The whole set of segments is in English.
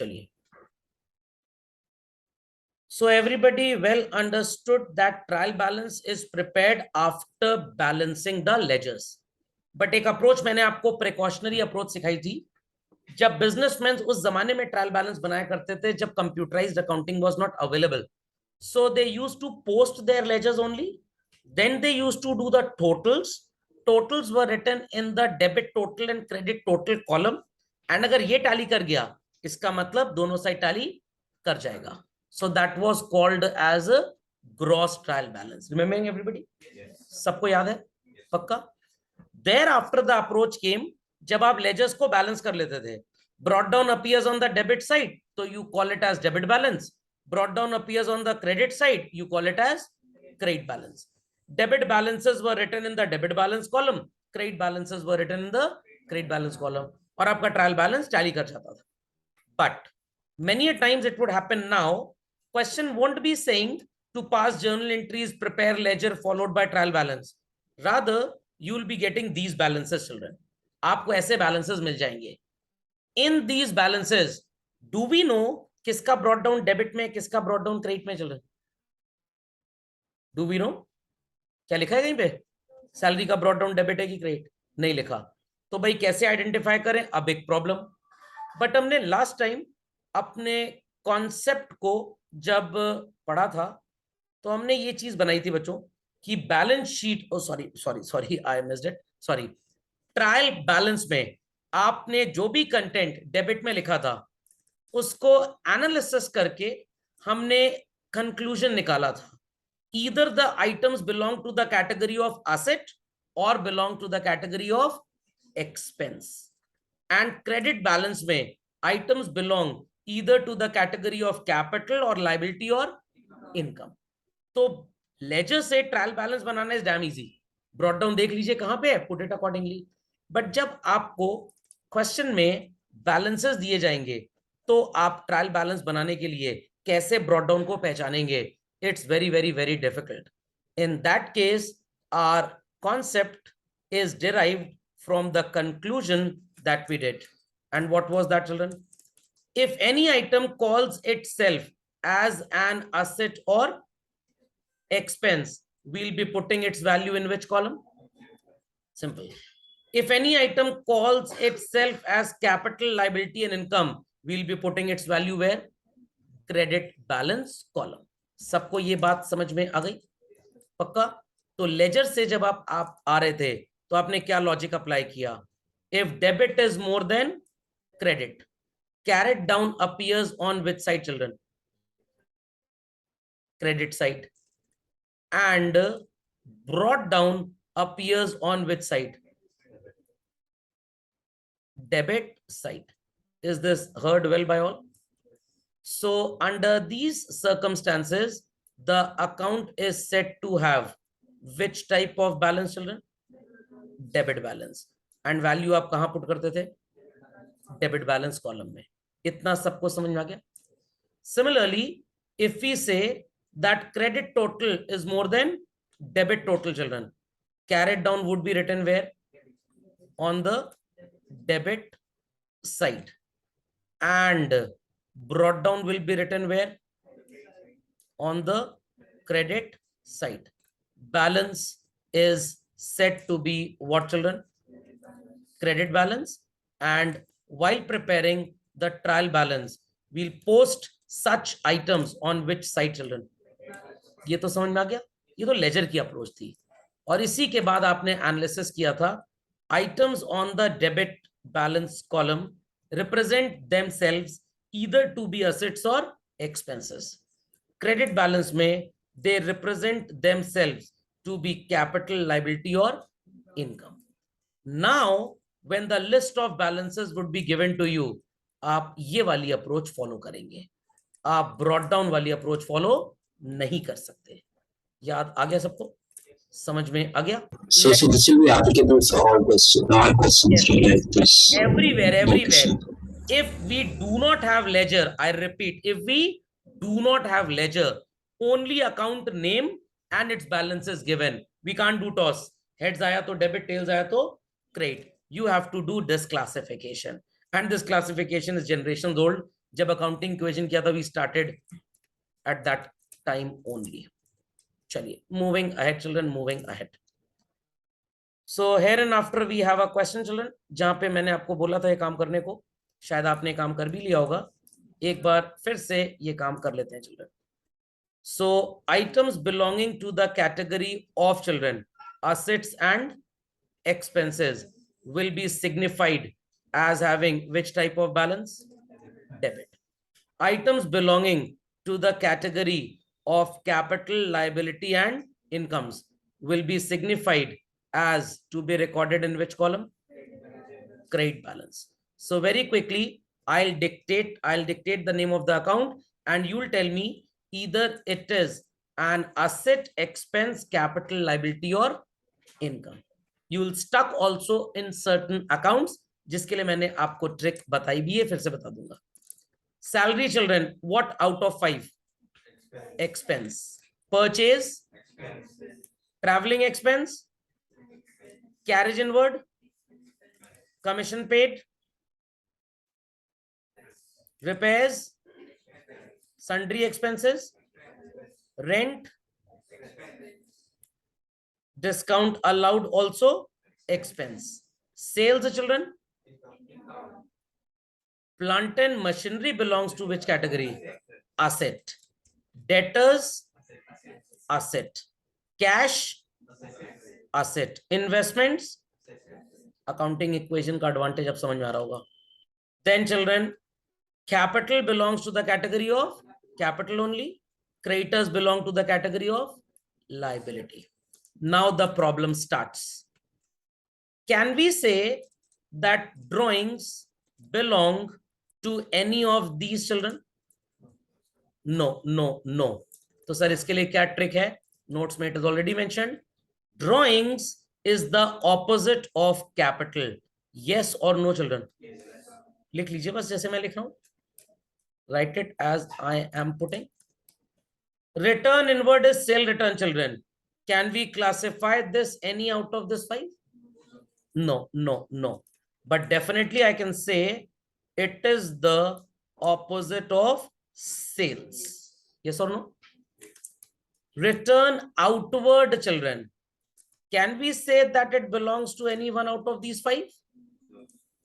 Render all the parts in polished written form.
चलिए, so everybody well understood that trial balance is prepared after balancing the ledgers. But एक approach मैंने आपको precautionary approach सिखाई थी. जब बिजनेसमैन उस जमाने में ट्रायल बैलेंस बनाया करते थे जब computerised accounting was not available, so they used to post their ledgers only. Then they used to do the totals were written in the debit total and credit total column, and अगर ये tally कर गया इसका मतलब दोनों side tally कर जाएगा. So that was called as a gross trial balance. Remembering everybody? Yes. सबको याद है? पक्का? Thereafter the approach came, जब आप ledgers को balance कर लेते थे, brought down appears on the debit side, so you call it as debit balance. Brought down appears on the credit side, you call it as credit balance. Debit balances were written in the debit balance column, credit balances were written in the credit balance column, और आपका trial balance tally कर जाता था. But many a times it would happen now, question won't be saying to pass journal entries, prepare ledger followed by trial balance. Rather, you will be getting these balances, children. आपको ऐसे balances मिल जाएंगे. In these balances, do we know किसका brought down debit में, किसका brought down credit में, children? Do we know? क्या लिखा है कहीं पे? सैलरी का ब्रॉड डाउन डेबिट है कि क्रेडिट? नहीं लिखा. तो भाई कैसे आइडेंटिफाई करें? अब एक प्रॉब्लम. बट हमने लास्ट टाइम अपने कॉन्सेप्ट को जब पढ़ा था तो हमने ये चीज बनाई थी बच्चों कि balance sheet, O sorry I missed it, sorry, trial balance में आपने जो भी कंटेंट डेबिट में लिखा था उसको एनालिसिस करके हमने कंक्लूजन निकाला था. Either the items belong to the category of asset or belong to the category of expense. And credit balance में items belong either to the category of capital or liability or income. तो ledger से trial balance banana is damn easy. Brought down देख लीजिए कहाँ पे है, put it accordingly. But जब आपको क्वेश्चन में balances दिए जाएंगे तो आप trial balance बनाने के लिए कैसे brought down को पहचानेंगे? It's very difficult. In that case, our concept is derived from the conclusion that we did. And what was that, children? If any item calls itself as an asset or expense, we'll be putting its value in which column? Simple. If any item calls itself as capital, liability, and income, we'll be putting its value where? Credit balance column. सबको ये बात समझ में आ गई? पक्का? तो laser से जब आप आ रहे थे तो आपने क्या लॉजिक अप्लाई किया? If debit is more than credit, carried down appears on which side, children? Credit side. And brought down appears on which side? Debit side. Is this heard well by all? So under these circumstances, the account is said to have which type of balance, children? Debit balance. And value आप कहाँ put करते थे? Debit balance column में. इतना सबको समझ में आ गया? Similarly, if we say that credit total is more than debit total, children, carried down would be written where? On the debit side. And brought down will be written where? On the credit side. Balance is said to be what, children? Credit balance. And while preparing the trial balance, we'll post such items on which side, children? ये तो समझ में आ गया? ये तो laser की approach थी. और इसी के बाद आपने एनालिसिस किया था items on the debit balance column represent themselves either to be assets or expenses. Credit balance में they represent themselves to be capital, liability or income. Now when the list of balances would be given to you, आप ये वाली approach follow करेंगे. आप brought down वाली approach follow नहीं कर सकते. याद आ गया सबको? समझ में आ गया? So this will be applicable for all questions related to this. Everywhere. If we do not have ledger, I repeat, if we do not have ledger, only account name and its balance is given. We can't do toss. Heads आया तो debit, tails आया तो credit. You have to do this classification. And this classification is generations old. जब accounting equation किया था, we started at that time only. चलिए, moving ahead children, moving ahead. So here and after we have a question children, जहां पे मैंने आपको बोला था ये काम करने को, शायद आपने काम कर भी लिया होगा. एक बार फिर से ये काम कर लेते हैं children. So items belonging to the category of children assets and expenses will be signified as having which type of balance? Debit. Items belonging to the category of capital, liability and incomes will be signified as to be recorded in which column? Credit balance. So very quickly, I'll dictate the name of the account and you'll tell me either it is an asset, expense, capital, liability or income. You will stuck also in certain accounts, जिसके लिए मैंने आपको trick बताई भी है, फिर से बता दूंगा. Salary children, what out of 5? Expense. Purchase, traveling expense, carriage inward, commission paid, repairs, sundry expenses, rent, discount allowed also, expense. Sales children, plant and machinery belongs to which category? Asset. Debtors, asset. Cash, asset. Investments, accounting equation का advantage अब समझ में आ रहा होगा. Then children, capital belongs to the category of capital only. Creditors belong to the category of liability. Now the problem starts. Can we say that drawings belong to any of these children? No, no, no. तो sir इसके लिए क्या trick है? Notes में it is already mentioned. Drawings is the opposite of capital. Yes और no children? लिख लीजिए बस जैसे मैं लिख रहा हूं. Write it as I am putting. Return inward is sale return children. Can we classify this any out of this 5? No, no, no. But definitely I can say it is the opposite of sales. Yes or no? Return outward children. Can we say that it belongs to any one out of these 5?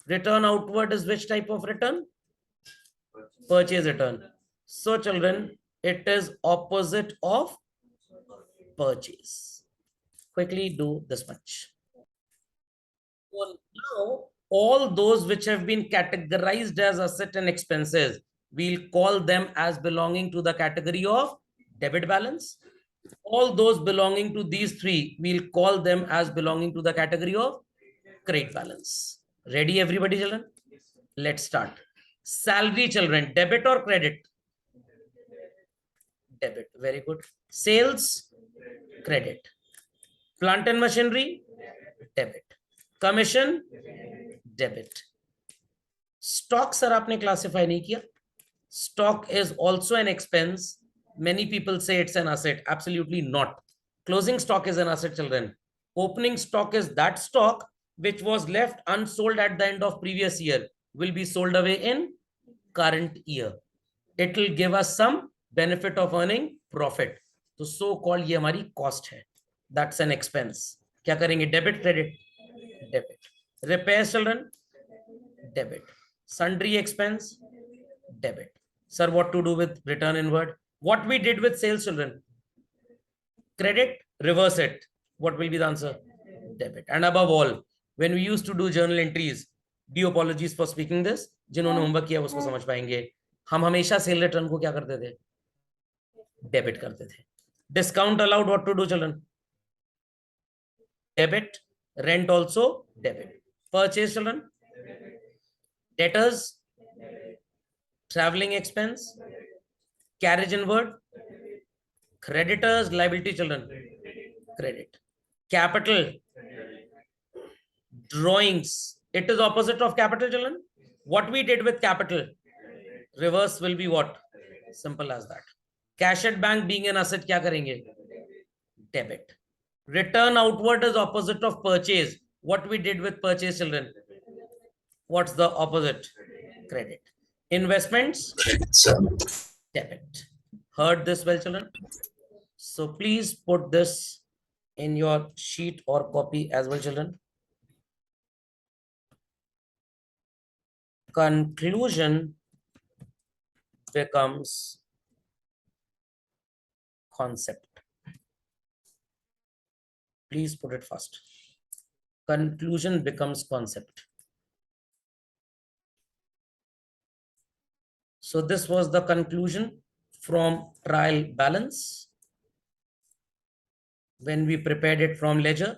Return outward is which type of return? Purchase return. So children, it is opposite of purchase. Quickly do this much. So now all those which have been categorized as asset and expenses, we'll call them as belonging to the category of debit balance. All those belonging to these three, we'll call them as belonging to the category of credit balance. Ready everybody children? Let's start. Salary children, debit or credit? Debit. Very good. Sales, credit. Plant and machinery, debit. Commission, debit. Stock sir आपने classify नहीं किया. Stock is also an expense. Many people say it's an asset. Absolutely not. Closing stock is an asset children. Opening stock is that stock which was left unsold at the end of previous year will be sold away in current year. It will give us some benefit of earning profit. तो so called ये हमारी cost है. That's an expense. क्या करेंगे? Debit, credit? Debit. Repairs children? Debit. Sundry expense? Debit. Sir, what to do with return inward? What we did with sales children? Credit, reverse it. What will be the answer? Debit. And above all, when we used to do journal entries, due apologies for speaking this, जिन्होंने homework किया उसको समझ पाएंगे, हम हमेशा cell return को क्या करते थे? डेबिट करते थे. Discount allowed, what to do children? Debit. Rent also debit. Purchase children? Debtors, traveling expense, carriage inward, creditors, liability children, credit. Capital, drawings, it is opposite of capital children. What we did with capital, reverse will be what? Simple as that. Cash at bank being an asset, क्या करेंगे? Debit. Return outward is opposite of purchase. What we did with purchase children? What's the opposite? Credit. Investments, sir. debit. Heard this well, children? So please put this in your sheet or copy as well, children. Conclusion becomes concept. Please put it fast. Conclusion becomes concept. So this was the conclusion from trial balance when we prepared it from ledger,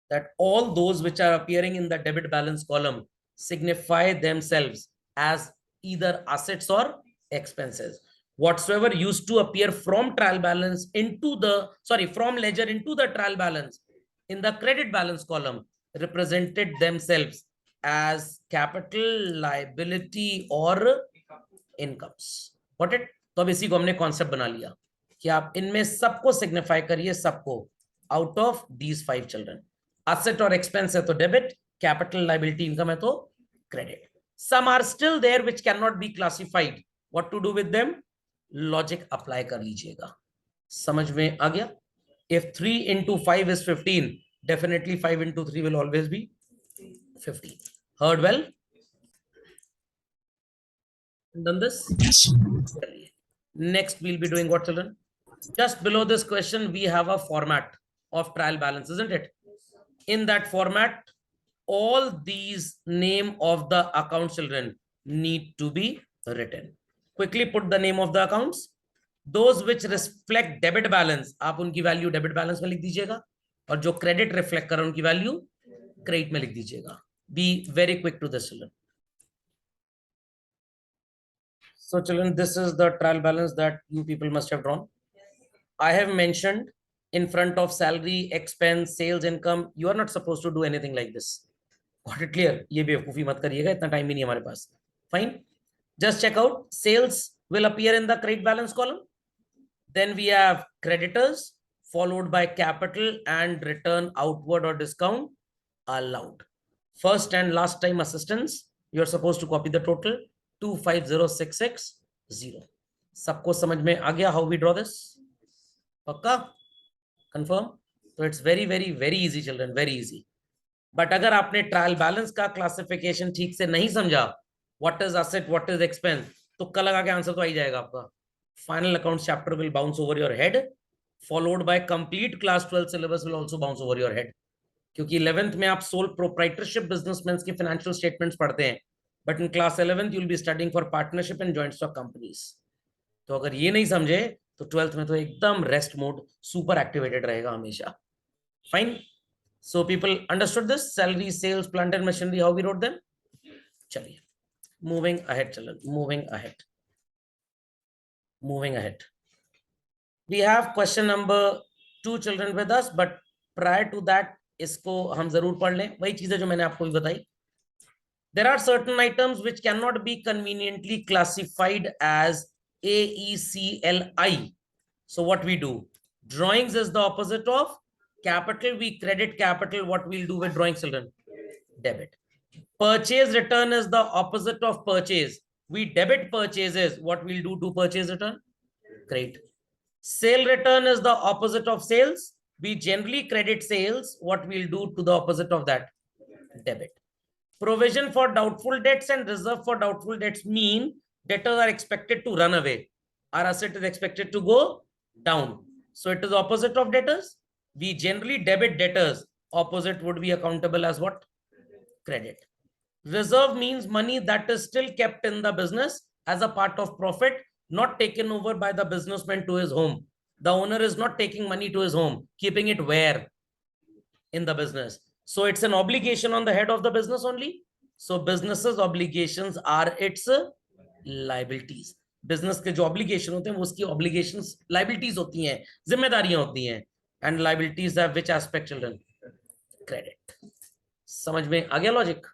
that all those which are appearing in the debit balance column signify themselves as either assets or expenses. Whatsoever used to appear from trial balance into the, from ledger into the trial balance in the credit balance column represented themselves as capital, liability or incomes. Got it? तो अब इसी को हमने concept बना लिया कि आप इनमें सबको सिग्निफाई करिए, सबको, out of these 5 children. Asset और एक्सपेंस है तो डेबिट, कैपिटल लायबिलिटी इनकम है तो credit. Some are still there which can not be classified. What to do with them? Logic apply कर लीजिएगा. समझ में आ गया? इफ 3 into 5 is 15, definitely 5 into 3 will always be 15. Heard well? Done this? Next we'll be doing what, children? Just below this question we have a format of trial balance, isn't it? In that format all these name of the account, children, need to be written. Quickly put the name of the accounts. Those which reflect debit balance, आप उनकी value debit balance में लिख दीजिएगा, और जो credit reflect कर उनकी value credit में लिख दीजिएगा. Be very quick to this, children. So children, this is the trial balance that you people must have drawn. I have mentioned in front of salary, expense, sales, income, you are not supposed to do anything like this. Got it clear? ये बेवकूफी मत करिएगा, इतना time भी नहीं हमारे पास. Fine. Just check out. Sales will appear in the credit balance column. Then we have creditors followed by capital and return outward or discount allowed. First and last time assistance, you are supposed to copy the total 250660. सबको समझ में आ गया how we draw this? पक्का? Confirm? So it's very very very easy, children, very easy. But अगर आपने trial balance का classification ठीक से नहीं समझा, what is asset what is expense, तुक्का लगा के आंसर तो आ ही जाएगा आपका. Final accounts chapter will bounce over your head, followed by complete class 12 syllabus will also bounce over your head. क्योंकि 11th में आप सोल प्रोप्राइटरशिप बिजनेसमैन की फाइनेंशियल स्टेटमेंट्स पढ़ते हैं, but in class 11th you will be studying for partnership and joint stock companies. तो अगर ये नहीं समझे तो 12th में तो एकदम रेस्ट मोड सुपर एक्टिवेटेड रहेगा हमेशा. Fine. So people understood this? Salary, sales, plant and machinery, how we wrote them? Chaliye. Moving ahead, children. Moving ahead. Moving ahead. We have question number 2, children, with us, but prior to that, इसको हम जरूर पढ़ लें. वही चीजें जो मैंने आपको भी बताई. There are certain items which cannot be conveniently classified as AECLI. So what we do? Drawings is the opposite of capital. We credit capital. What we'll do with drawings, children? Debit. Purchase return is the opposite of purchase. We debit purchases. What we'll do to purchase return? Credit. Sale return is the opposite of sales. We generally credit sales. What we'll do to the opposite of that? Debit. Provision for doubtful debts and reserve for doubtful debts mean debtors are expected to run away. Our asset is expected to go down. So it is opposite of debtors. We generally debit debtors. Opposite would be accountable as what? Credit. Reserve means money that is still kept in the business as a part of profit, not taken over by the businessman to his home. The owner is not taking money to his home, keeping it where? In the business. So it's an obligation on the head of the business only. So businesses obligations are its liabilities. Business के जो obligation होते हैं वो उसकी obligations liabilities होती हैं, जिम्मेदारियां होती हैं. And liabilities have which aspect, children? Credit. समझ में आ गया लॉजिक?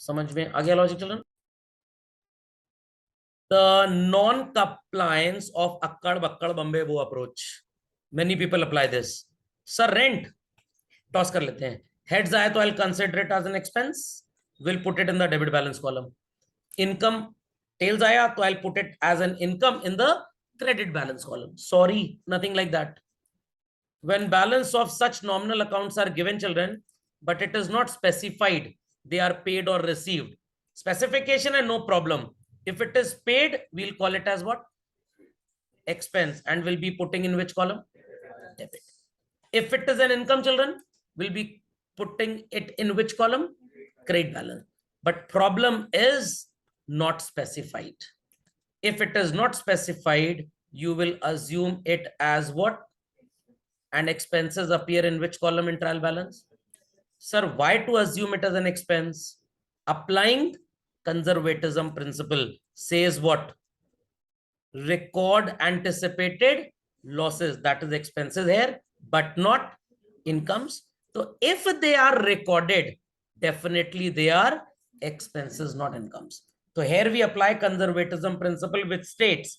समझ में आ गया logic, children? The non-compliance of akkad bakkad bambe wo approach. Many people apply this. Sir, rent toss कर लेते हैं. Heads आया तो I'll consider it as an expense, will put it in the debit balance column. Income tails आया तो I'll put it as an income in the credit balance column. Sorry, nothing like that. When balance of such nominal accounts are given, children, but it is not specified they are paid or received, specification and no problem. If it is paid, we'll call it as what? Expense, and we'll be putting in which column? Debit. If it is an income, children, we'll be putting it in which column? Credit balance. But problem is not specified. If it is not specified, you will assume it as what? And expenses appear in which column in trial balance? Sir, why to assume it as an expense? Applying conservatism principle says what? Record anticipated losses, that is expenses here, but not incomes. So if they are recorded, definitely they are expenses, not incomes. So here we apply conservatism principle, which states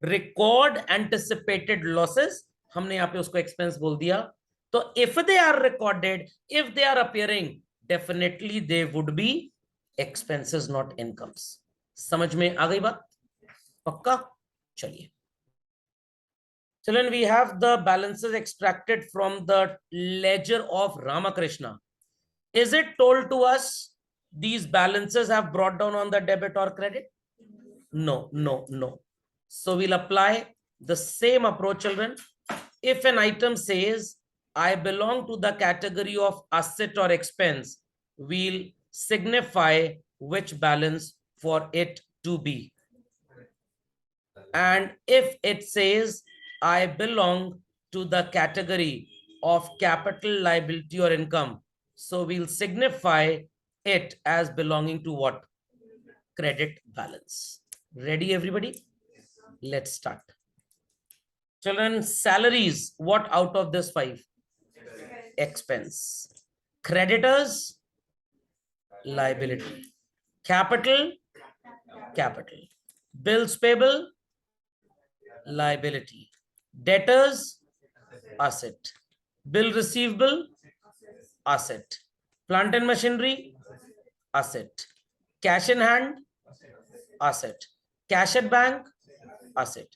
record anticipated losses. हमने यहाँ पे उसको expense बोल दिया. तो if they are recorded, if they are appearing, definitely they would be expenses, not incomes. समझ में आ गई बात? पक्का? चलिए. Children, we have the balances extracted from the ledger of Ramakrishna. Is it told to us these balances have brought down on the debit or credit? No, no, no. So we'll apply the same approach, children. If an item says, I belong to the category of asset or expense, we'll signify which balance for it to be. And if it says, I belong to the category of capital, liability, or income, so we'll signify it as belonging to what? Credit balance. Ready, everybody? Let's start. Children, salaries, what out of this 5? Expense. Creditors, liability. Capital, capital. Bills payable, liability. Debtors, asset. Bill receivable, asset. Plant and machinery, asset. Cash in hand, asset. Cash at bank, asset.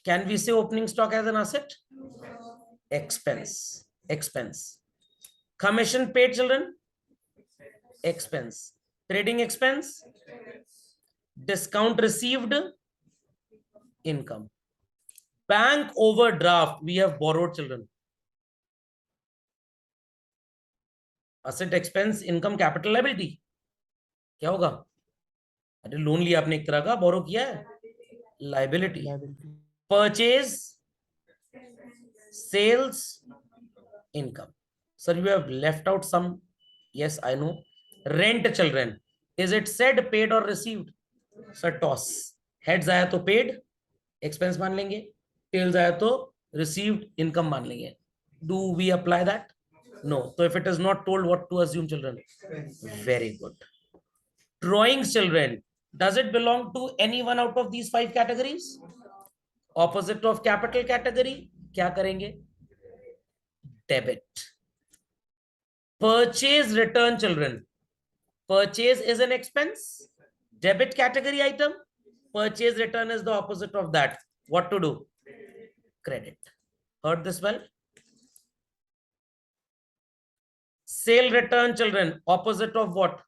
Can we say opening stock as an asset? Expense. Expense. Commission paid, children, expense. Trading expense, discount received, income. Bank overdraft, we have borrowed, children. Asset, expense, income, capital, liability. क्या होगा? अरे loan लिया आपने एक तरह का, बोरो किया है, liability. Purchase, sales, income. Sir, you have left out some. Yes, I know. Rent, children, is it said paid or received? Sir, toss. Heads आया तो paid, expense मान लेंगे. Tails आया तो received, income मान लेंगे. Do we apply that? No. So if it is not told, what to assume, children? Very good. Drawings, children, does it belong to any one out of these 5 categories? Opposite of capital category, क्या करेंगे? Debit. Purchase return, children. Purchase is an expense. Debit category item. Purchase return is the opposite of that. What to do? Credit. Heard this well? Sale return, children. Opposite of what?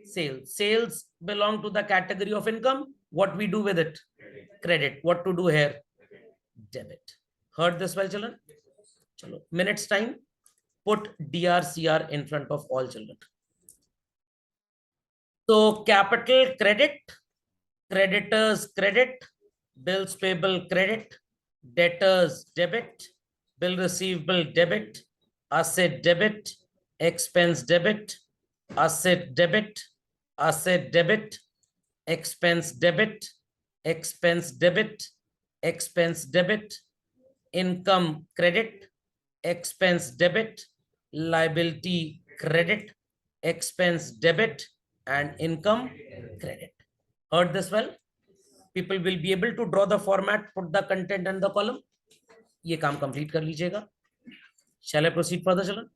Sales. Sales belong to the category of income. What we do with it? Credit. What to do here? Debit. Heard this well, children? Chalo. Minutes time. Put DRCR in front of all children. So capital credit, creditors credit, bills payable credit, debtors debit, bill receivable debit, asset debit, expense debit, asset debit, asset debit, expense debit, expense debit, expense debit, income credit, expense debit, liability credit, expense debit, and income credit. Heard this well? People will be able to draw the format, put the content and the column. ये काम complete कर लीजिएगा. Shall I proceed further, children?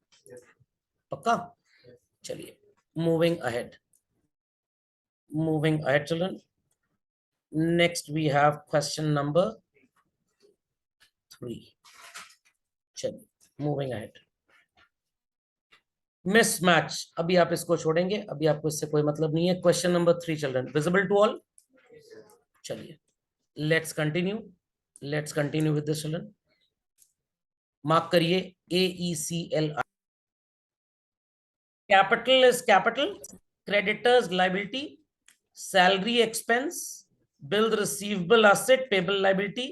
पक्का? चलिए moving ahead children. Next we have question number 3. चलिए moving ahead. Mismatch, अभी आप इसको छोड़ेंगे, अभी आपको इससे कोई मतलब नहीं है. Question number 3 children, visible to all? चलिए let's continue with this children. Mark करिए AECL. Capital is capital, creditors liability, salary expense, bill receivable asset, payable liability,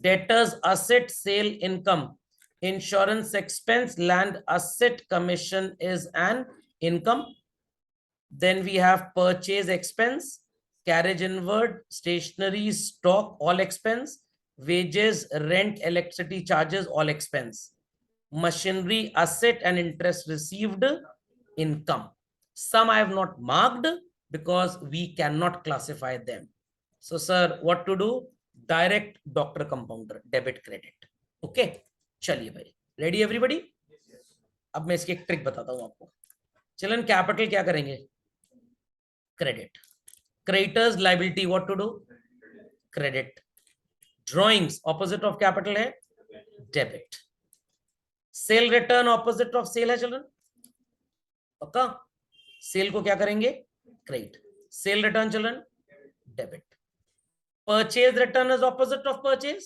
debtors asset, sale income, insurance expense, land asset, commission is an income. Then we have purchase expense, carriage inward, stationery, stock, all expense, wages, rent, electricity charges, all expense, machinery asset, and interest received, income. Some I have not marked because we cannot classify them. So sir, what to do? Direct doctor compounder, debit credit. Okay, चलिए भाई, ready everybody? अब मैं इसकी एक trick बताता हूं आपको. चलन कैपिटल क्या करेंगे? Credit. Creditors liability, what to do? Credit. Drawings opposite of capital है debit. Sale return opposite of sale है चिल्ड्रन, पक्का? सेल को क्या करेंगे? Credit. Sale return children, debit. Purchase return is opposite of purchase.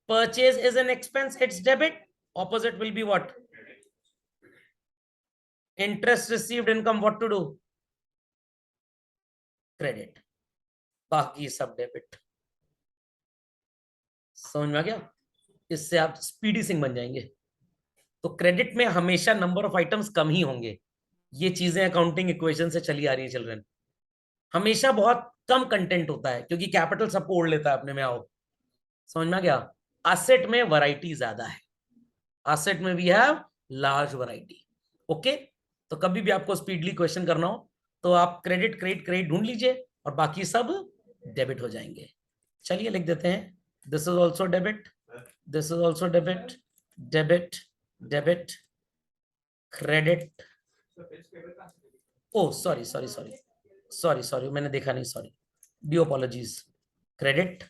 Purchase is an expense, it's debit. Opposite will be what? Interest received income, what to do? Credit. बाकी सब debit. समझ में आ गया? इससे आप स्पीडी सिंह बन जाएंगे. तो क्रेडिट में हमेशा नंबर ऑफ आइटम्स कम ही होंगे. ये चीजें अकाउंटिंग इक्वेशन से चली आ रही है चिल्ड्रन. हमेशा बहुत कम कंटेंट होता है क्योंकि कैपिटल सबको ओढ़ लेता है अपने में. आओ समझ में आ गया? एसेट में वैरायटी ज्यादा है. एसेट में we have large variety. Okay, तो कभी भी आपको स्पीडली क्वेश्चन करना हो तो आप क्रेडिट क्रेडिट क्रेडिट ढूंढ लीजिए और बाकी सब डेबिट हो जाएंगे. चलिए लिख देते हैं. This is also debit, this is also debit, debit, debit, credit. O sorry sorry sorry sorry sorry, मैंने देखा नहीं, sorry, due apologies. Credit,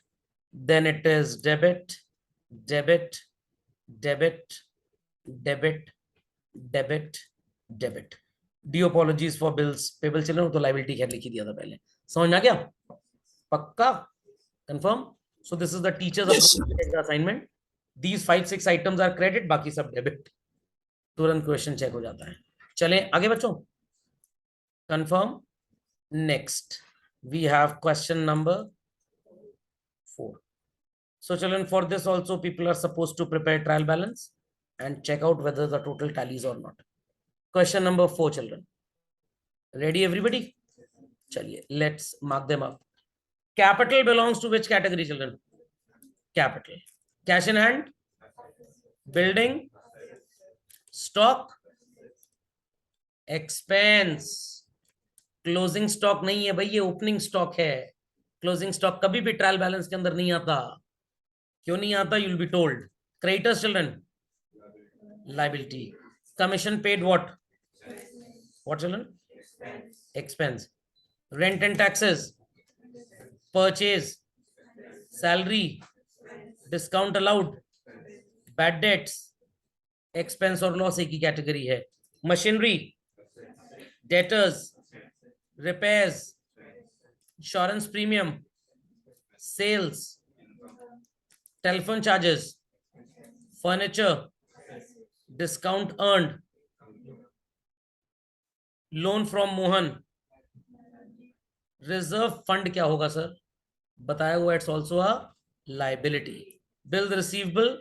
then it is debit, debit, debit, debit, debit, debit. Due apologies for bills payable. चलो तो liability खैर लिखी दिया था पहले. समझ में आ गया? पक्का? Confirm? So this is the teachers assignment. These 5-6 items are credit, बाकी सब डेबिट. तुरंत क्वेश्चन चेक हो जाता है. चलें आगे बच्चों. Confirm. Next we have question number 4. So children, for this also people are supposed to prepare trial balance and check out whether the total tallies or not. Question number 4 children. Ready everybody? Chaliye, let's mark them up. Capital belongs to which category children? Capital. Cash in hand, building, stock, expense. Closing stock नहीं है भाई, ये opening stock है. Closing stock कभी भी trial balance के अंदर नहीं आता. क्यों नहीं आता? You will be told. Creditors children, liability. Commission paid, what children? Expense. Rent and taxes, purchase, salary, discount allowed, bad debts, expense और लॉस एक ही कैटेगरी है. Machinery, debtors, repairs, insurance premium, sales, telephone charges, furniture, discount earned, loan from Mohan. Reserve fund क्या होगा sir? बताया हुआ, it's also a liability. Bill receivable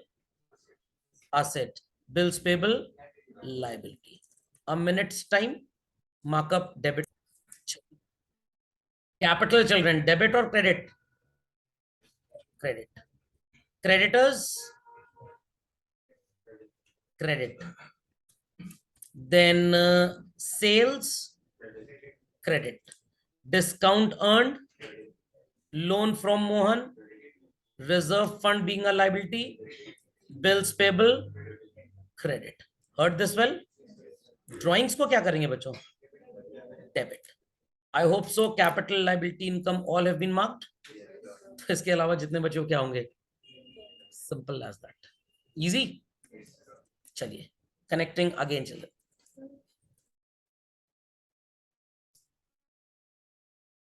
asset, bills payable liability. A minute's time, markup debit. Capital children, debit or credit? Credit. Creditors, credit. Then sales, credit. Discount earned, loan from Mohan, reserve fund being a liability, bills payable, credit. Heard this well? Drawings को क्या करेंगे बच्चों? Debit. I hope so capital liability income all have been marked. तो इसके अलावा जितने बच्चों क्या होंगे? Simple as that, easy. चलिए, कनेक्टिंग अगेन चिल्ड्रन।